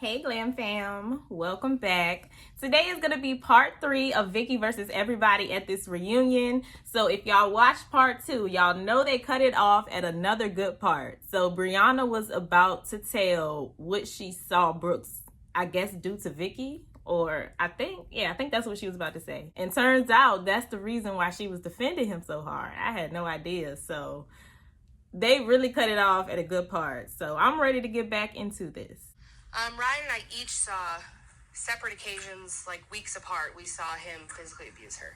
Hey Glam Fam, welcome back. Today is going to be part 3 of Vicki versus everybody at this reunion. So if y'all watched part 2, y'all know they cut it off at another good part. So Brianna was about to tell what she saw Brooks, I guess, do to Vicki. Or I think that's what she was about to say. And turns out that's the reason why she was defending him so hard. I had no idea. So they really cut it off at a good part. So I'm ready to get back into this. Ryan and I each saw separate occasions, like weeks apart, we saw him physically abuse her.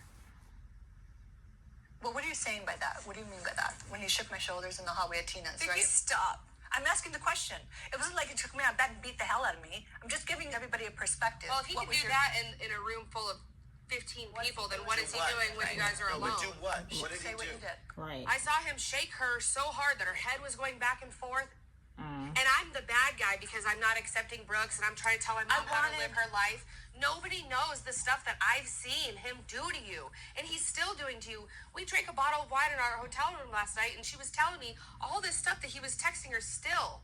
Well, what are you saying by that? What do you mean by that? When you shook my shoulders in the hallway at Tina's, Vicki, right? stop. I'm asking the question. It wasn't like he took me out of bed and beat the hell out of me. I'm just giving everybody a perspective. Well, if he could do that in a room full of 15 people, then what is he doing when you guys are alone? Do what? What did he do? Right. I saw him shake her so hard that her head was going back and forth. And I'm the bad guy because I'm not accepting Brooks and I'm trying to tell my mom how to live her life. Nobody knows the stuff that I've seen him do to you. And he's still doing to you. We drank a bottle of wine in our hotel room last night and she was telling me all this stuff that he was texting her still.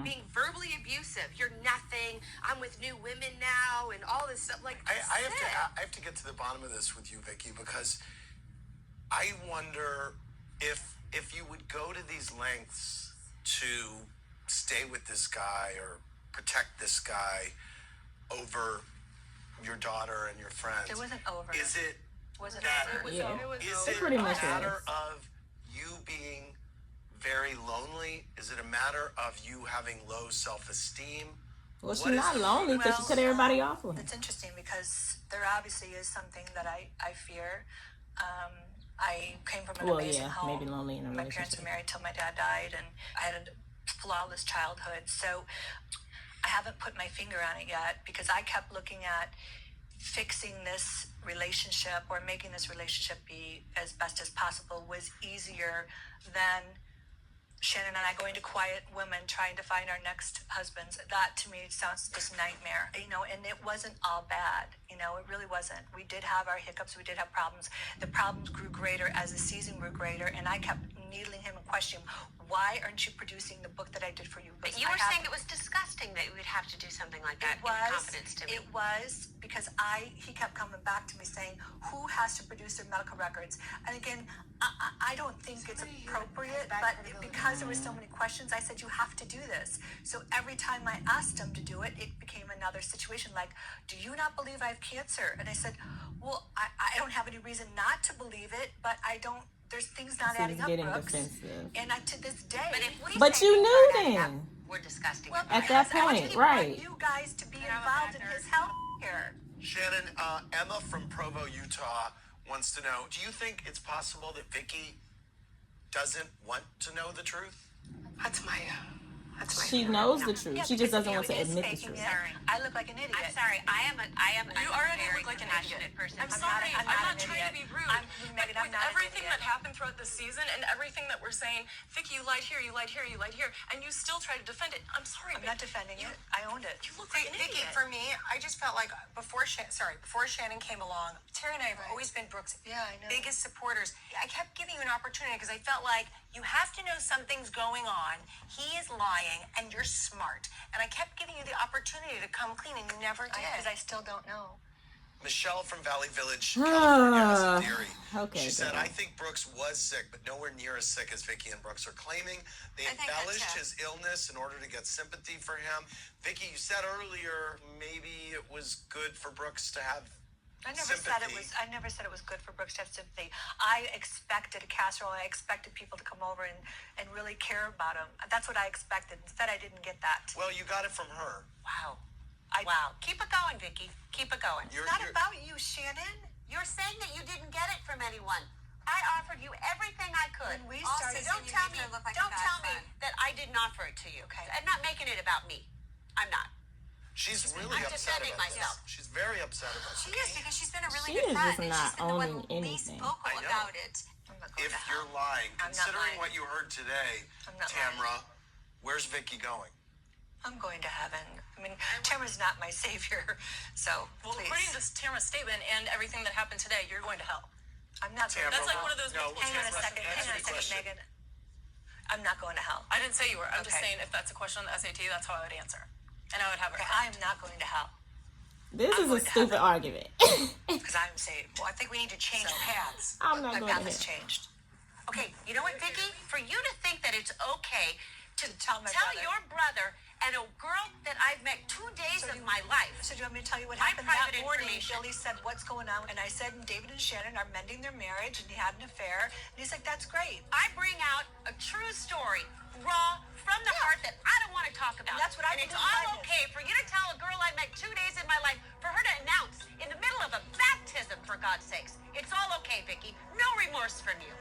Being verbally abusive. You're nothing. I'm with new women now and all this stuff. Like, I have to get to the bottom of this with you, Vicki, because I wonder if you would go to these lengths to stay with this guy or protect this guy over your daughter and your friends. It wasn't over. Is it wasn't matter? over. Is it pretty a much matter of you being very lonely? Is it a matter of you having low self-esteem? Well, she's not lonely because she cut everybody off with him. It's interesting because there obviously is something that I fear. I came from an amazing home. Maybe lonely in a My parents were married till my dad died, and I had a flawless childhood. So I haven't put my finger on it yet because I kept looking at fixing this relationship or making this relationship be as best as possible was easier than Shannon and I going to quiet women trying to find our next husbands. That to me sounds just nightmare, and it wasn't all bad, it really wasn't. We did have our hiccups, we did have problems. The problems grew greater as the season grew greater, and I kept needling him and questioning, why aren't you producing the book that I did for you? But you were saying it was disgusting that you would have to do something like that in confidence to me. It was because he kept coming back to me saying, who has to produce their medical records? And again, I don't think it's appropriate, but because there were so many questions, I said, you have to do this. So every time I asked him to do it, it became another situation like, do you not believe I have cancer? And I said, well, I don't have any reason not to believe it, but there's things not adding up, Brooks. Defensive. And to this day. But you knew then. We're disgusting. Well, at that point, right? I want you guys to be involved in his health care. Shannon, Emma from Provo, Utah wants to know, do you think it's possible that Vicki doesn't want to know the truth? That's my She knows the truth. She just doesn't want to admit the truth. I look like an idiot. I'm sorry. I am You already very look like an compassionate idiot. person. I'm sorry. I'm not trying to be rude. Megan, I'm with not an everything idiot. that happened throughout the season and everything that we're saying, Vicki, you lied here, you lied here, you lied here, and you still try to defend it. I'm sorry. I'm not defending it. I owned it. You look like an Vicki, idiot. for me, I just felt like before Shannon came along, Terry and I have always been Brooks' biggest supporters. I kept giving you an opportunity because I felt like you have to know something's going on. He is lying, and you're smart. And I kept giving you the opportunity to come clean, and you never did. Because I still don't know. Michelle from Valley Village, California has a theory. Okay, she said, I think Brooks was sick, but nowhere near as sick as Vicki and Brooks are claiming. They embellished his illness in order to get sympathy for him. Vicki, you said earlier maybe it was good for Brooks to have sympathy. I never said it was good for Brooks to have sympathy. I expected a casserole. I expected people to come over and really care about him. That's what I expected. Instead, I didn't get that. Well, you got it from her. Wow. Wow. Keep it going, Vicki. Keep it going. It's not about you, Shannon. You're saying that you didn't get it from anyone. I offered you everything I could. When we Also, started, don't tell me that I didn't offer it to you. Okay. I'm not making it about me. I'm not. She's really upset defending about myself. this. She's very upset about this. She is, because she's been a really She good is friend. just and not she's been the one owning least anything. vocal I know. about it. I'm not going If to hell. you're lying, I'm not considering lying. what you heard today, I'm not Tamra, where's Vicki going? I'm going to heaven. I mean, Tamara's not my savior, so Well, please. according to Tamara's statement and everything that happened today, you're going to hell. I'm not going to That's hell. like one of those. Hang on a second, Question. Megan. I'm not going to hell. I didn't say you were. I'm just Okay. saying if that's a question on the SAT, that's how I would answer. And I would have her. Okay, I am not going to hell This is a stupid argument. because I'm saved. Well, I think we need to change paths. I'm not My going path to has hell. changed. Okay, you know what, Vicki? For you to think that it's okay to tell my brother. your brother and a girl that I've met 2 days of my life. So do you want me to tell you what My happened that private morning? information. Billy said, what's going on? And I said, David and Shannon are mending their marriage, and he had an affair. And he's like, that's great. I bring out a true story, raw, from the heart that I don't want to talk about. And that's what I And it's believe all mine is. okay for you to tell a girl I met 2 days in my life, for her to announce in the middle of a baptism, for God's sakes. It's all okay, Vicki. No remorse from you.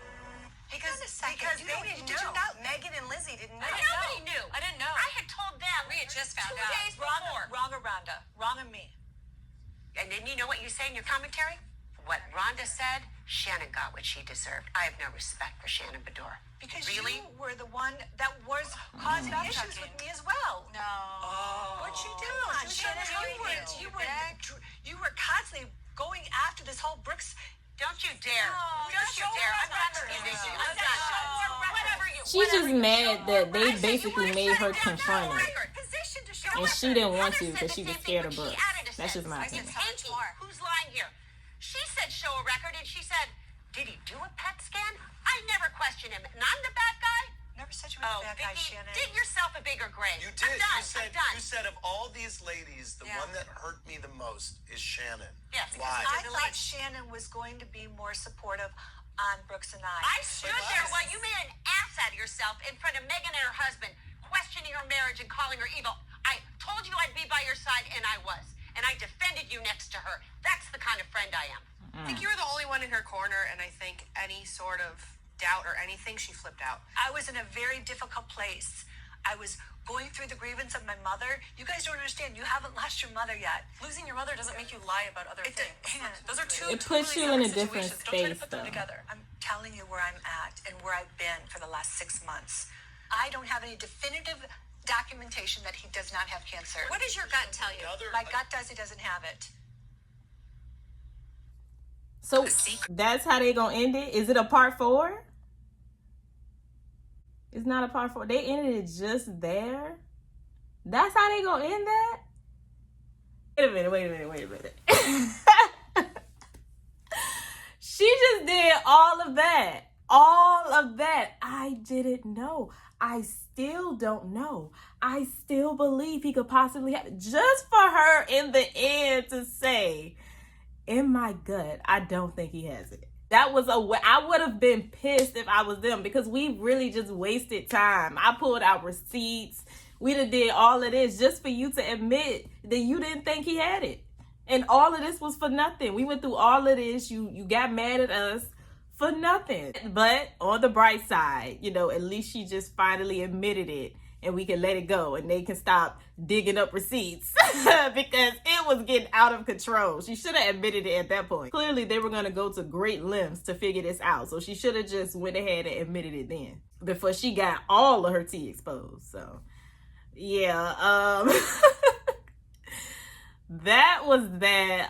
Because you they don't- didn't did you know. not? Megan and Lizzie didn't know. Nobody knew. I didn't know. I had told them. We had just found 2 out. days before. Wrong or Rhonda? Wrong or me? And then you know what you say in your commentary? What Rhonda said, Shannon got what she deserved. I have no respect for Shannon Bedore. Because Really? you were the one that was causing issues with me as well. No. What'd she do? Come on, Shannon, Shannon, you were constantly going after this whole Brooks. Don't you dare. No, Don't you show dare. her I'm done record. with you. No, I'm done. Whatever you. She's just mad that they I said you basically wanna made shut her it down. confront No it. record. Position to show No And her. she didn't want Heather to said because the she was same scared thing, of but she Brooks. added a That's just my sentence. opinion. It's Angie who's lying here. She said show a record, and she said, did he do a PET scan? I never questioned him, and I'm the bad guy? Never said you were Oh, the bad guy, Vicki, Shannon. dig yourself a bigger grave. You did. I'm done. You I'm done. said of all these ladies, the Yeah. one that hurt me the most is Shannon. Yes, because Why? I the thought least. Shannon was going to be more supportive on Brooks and I. I stood there while you made an ass out of yourself in front of Megan and her husband, questioning her marriage and calling her evil. I told you I'd be by your side, and I was. And I defended you next to her. That's the kind of friend I am. I think you were the only one in her corner, and I think any sort of doubt or anything, she flipped out. I was in a very difficult place. I was going through the grievance of my mother. You guys don't understand. You haven't lost your mother yet. Losing your mother doesn't make you lie about other things. hang on. Those are two It puts totally you in a separate different situations. Don't try to space, put them though. together. I'm telling you where I'm at and where I've been for the last 6 months. I don't have any definitive documentation that he does not have cancer. What does your gut tell you? My gut does he doesn't have it. So that's how they gonna end it? Is it a part 4? It's not a part 4. They ended it just there. That's how they gonna end that? Wait a minute. She just did all of that. All of that. I didn't know. I still don't know. I still believe he could possibly have it. Just for her in the end to say, in my gut, I don't think he has it. That was I would have been pissed if I was them, because we really just wasted time. I pulled out receipts. We done did all of this just for you to admit that you didn't think he had it. And all of this was for nothing. We went through all of this. You got mad at us for nothing. But on the bright side, at least she just finally admitted it, and we can let it go, and they can stop digging up receipts because it was getting out of control. She should have admitted it at that point. Clearly, they were going to go to great lengths to figure this out. So she should have just went ahead and admitted it then before she got all of her tea exposed. So, yeah. That was that.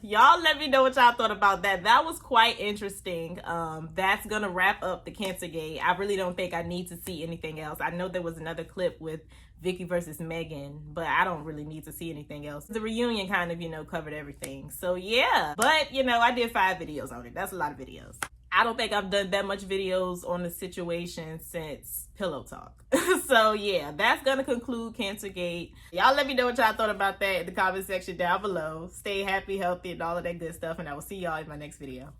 Y'all let me know what y'all thought about that. That was quite interesting. That's gonna wrap up the Cancergate. I really don't think I need to see anything else. I know there was another clip with Vicki versus Megan, but I don't really need to see anything else. The reunion kind of, covered everything. So yeah, but I did 5 videos on it. That's a lot of videos. I don't think I've done that much videos on the situation since Pillow Talk. So yeah, that's gonna conclude Cancergate. Y'all let me know what y'all thought about that in the comment section down below. Stay happy, healthy, and all of that good stuff, and I will see y'all in my next video.